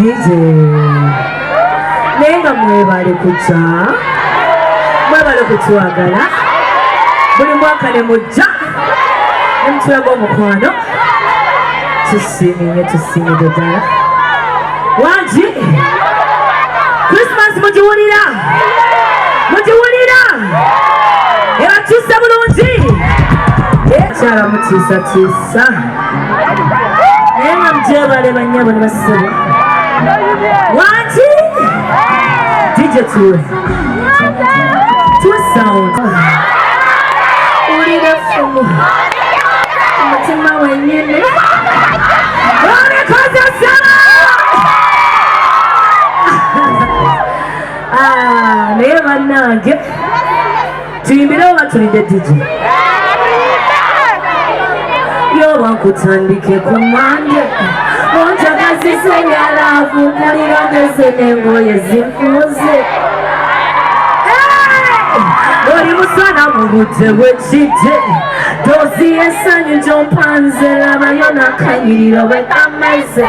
DJ nenga mwebale kuja mwebale kutuwagala buli mwaka ne mujja nemutulaga omukwano tusiimye ddala wangi Christmas mugiwulira ebatuuse bulungi akyala mutiisatiisa naye nga mugyebale bannyabo ne bassebo wangi DJ tuwe sound ulira fumu umutima wenyine wabikoze sana naye bannange tuyimbire oba tulinde DJ yoba nkutandike ku mande onjagazisengalavu mulirongeze n'engoye zinfuze oli musana mu budde bw'ekidde doozi y'essanyu gy'ompanze labayo n'akanyiriro bwekameze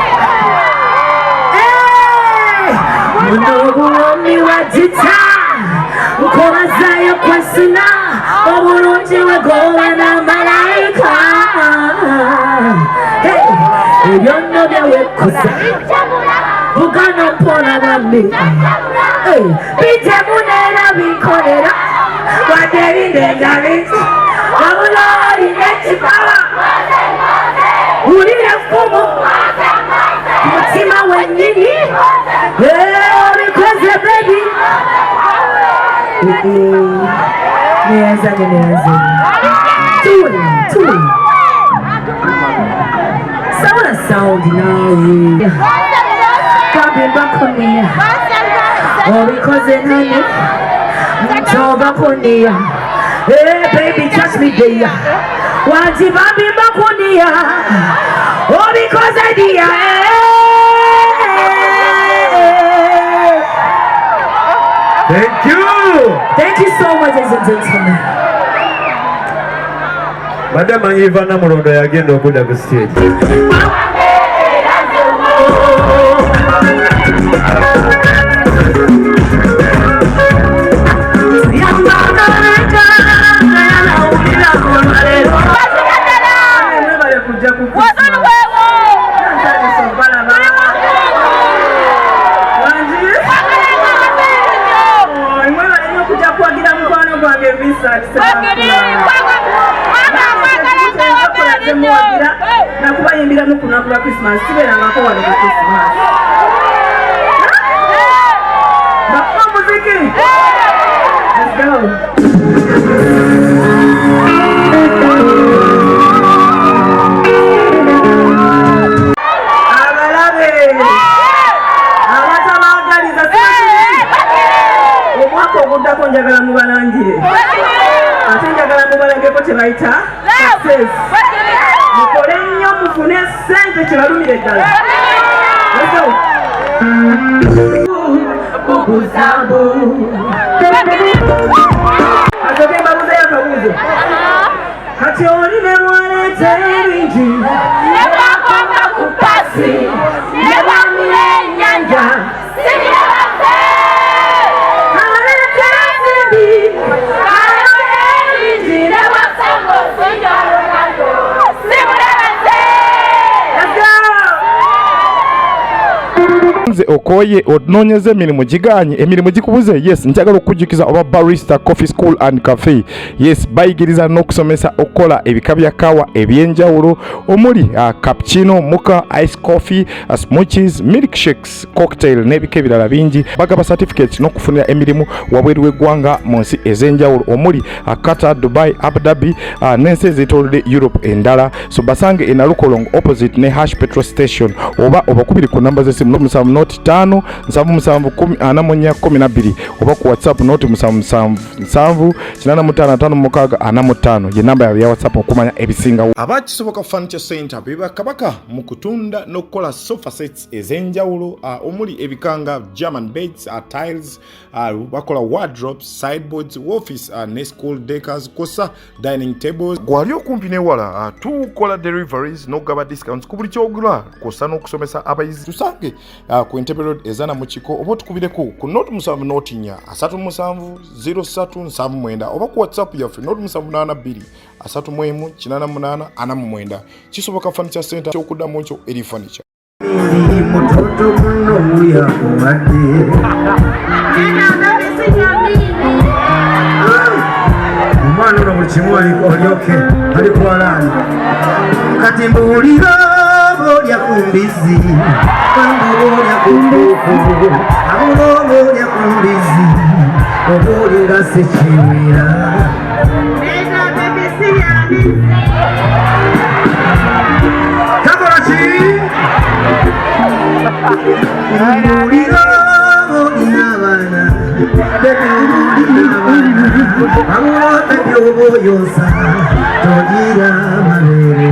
muno obuwomi wagita nkobazayo kwesina obulungi wegoba n'amalayika ebyo nno byewekkusa bugano mpola bambi bitemu neera binkolera wadde ebindenga bingi wabula olina ekipawa wulira effumu mutima wennyini obikoze bebi neyazanye tuwe sabula sound nawe babimbakonia obikoze nani ntobakonia baby touch me there wanti babimbakonia obikoze dia Thank you so much, ladies and gentlemen. Madam Ivana Murondo yagenda okuda ku stage. nakubayimbira mukunaku lwa Christmas kiberangako wano ku Christmas bakuba muziki let's go abalabe abatabagaliza omwaka oguddako njagala mubalangire ate njagala mubalageko tebayita success mukole nnyo mufune ssente kibalumire ddala asoke mbabuzeyo akabuuzo kati oli ne mwaleeta ebingi ne bakonga ku pasi ne bamira ennyanja nze okoye ononyeze emirimu giganye emirimu gikubuze yes njagala okujjukiza oba barista coffee school and cafe yes bayigiriza n'okusomesa okukola ebika bya kawa ebyenjawulo omuli cappuccino mocha ice coffee smoothies milkshakes cocktail n'ebika ebirala bingi bagaba certificates n'okufunira emirimu wabweru w'eggwanga mu nsi ez'enjawulo omuli Qatar, Dubai, Abu Dhabi n'ensi ez'etoolodde Europe endala so basange e Nalukolongo opposite ne Hash petrol station oba obakubiri ku namba z'essimu 5 771 oba ku WhatsApp noti 777 ye namba ya WhatsApp okumanya ebisinga abakisoboka furniture center biba kabaka mu kutunda n'okukola sofa sets ez'enjawulo omuli ebikanga German beds tiles bakola wardrobes sideboards office ne school decors kosa dining tables gwali okumpi newala tukola deliveries n'okugaba discounts ku buli kyogula kosa n'okusomesa abayizi tusange ku Entebbe Road ezana mu kiko oba tukubireko ku note 7 note 4 37 0379 oba ku WhatsApp yaffe note 782 31 88 kisoboka furniture center okuddamu kyo eri furniture. Mutoto muno muyakuwadde omwana ono buli kimu olyoke ali kuwalaani kati mbuulira boolya ku mbizi banga boolya ku mbuuku abulo boolya ku mbizi oba olinga sekiwera kakola ki mbuulira boolina abaana bebi olina abaana abulo bebi oba oyonsa togira mabeere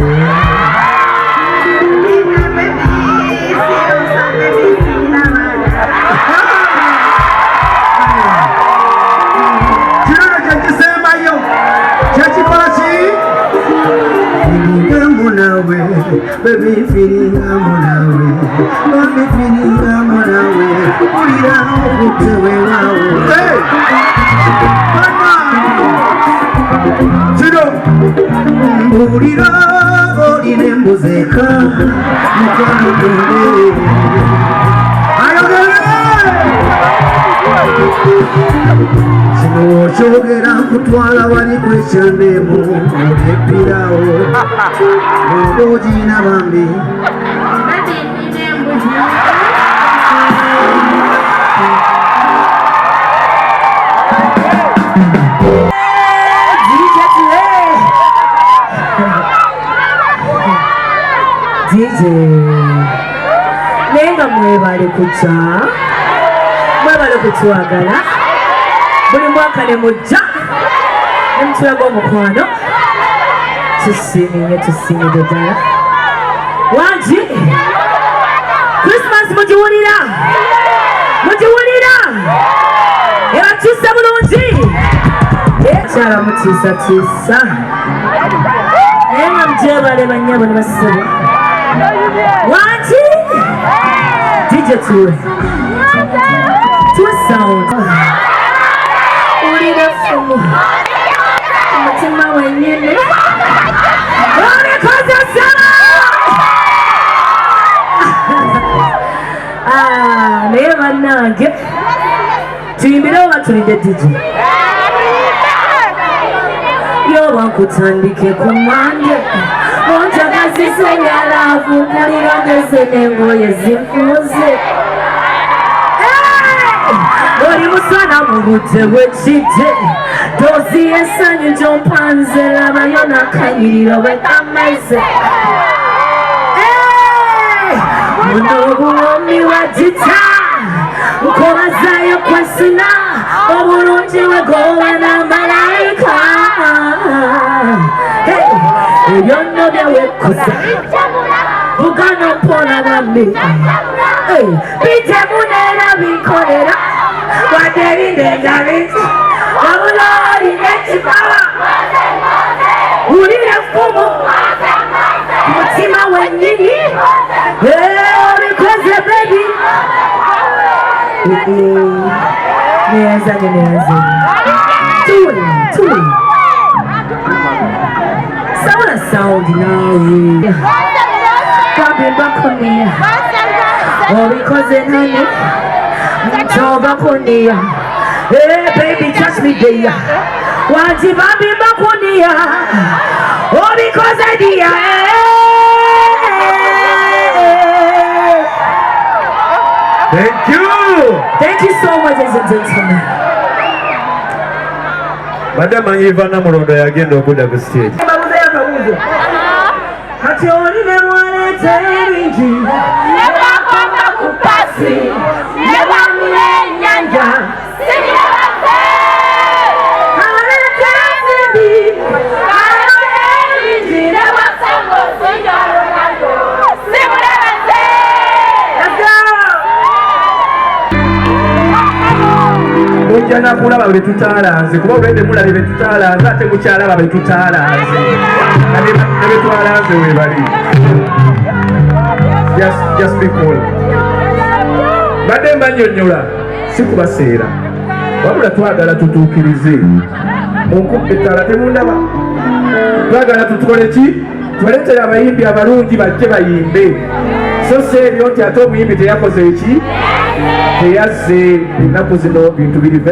baby feeling I'm on away, baby feeling I'm on away. Put it out, put it away now. Hey, mama, sit down. Put it out, put it in music. You can't do it. Sino chogera kutwala wali kwechanemo epirao oboji na bambi DJ nenga mwebale kucha mwebale kutwagala buli mwaka ne mujja nemutula gw'omukwano tusiminye ddala wangi Christmas mugiwulira ebakyusa bulungi akyala mutiisatiisa naye nga mugyebale bannyabo ne basebo wangi DJ tuwe sound ulire fumu umutima wenyine wabikoze sana naye bannange tuyimbirewo batulidde DJ yoba nkutandike ku mande onjagazisengalavu mulirongeze n'engoye zinfuze oli musana mu budde bwekidde doozi y'essanyu gy'ompanze labayo n'akanyiriro bwekameze muno obuwomi wagita nkobazayo kwesina obulungi wegoba n'amalayika ebyo nno byewekkoza bugano mpola bambi bitemu neera binkolera wadde ebindengabiti wabula olina ekipawa wulira effumu mutima wennyini obikoze bebi neyanzanye tuwe sabula sawundi naawe babimbakonia obikoze nane ntobakonia baby touch me there wanti babimbakonia obikoze dia Thank you so much, ladies and gentlemen. Madam Ivana Murondo yagenda okudda ku stage. Akawoowo kati oli ne mwaleeta ebingi ne bakomba ku pasi ne bamula ennyanja sibirabase aleeta ensimbi aleeta ebingi ne basanga osinga Ronaldo sibirabase. Mujja nakulaba bwe tutaalanze kuba obwedde mulabe be tutaalanze ate mukyalaba be tutaalanze ne be twalanze we bali. Just be cool. mbadde mbanyonnyola si kubaseera wabula twagala tutuukirize munkuba ettala temundaba twagala tutukole ki tuleetere abayimbi abalungi bajje bayimbe so si ebyo nti ate omuyimbi teyakoze eki teyazze ennaku zino bintu biri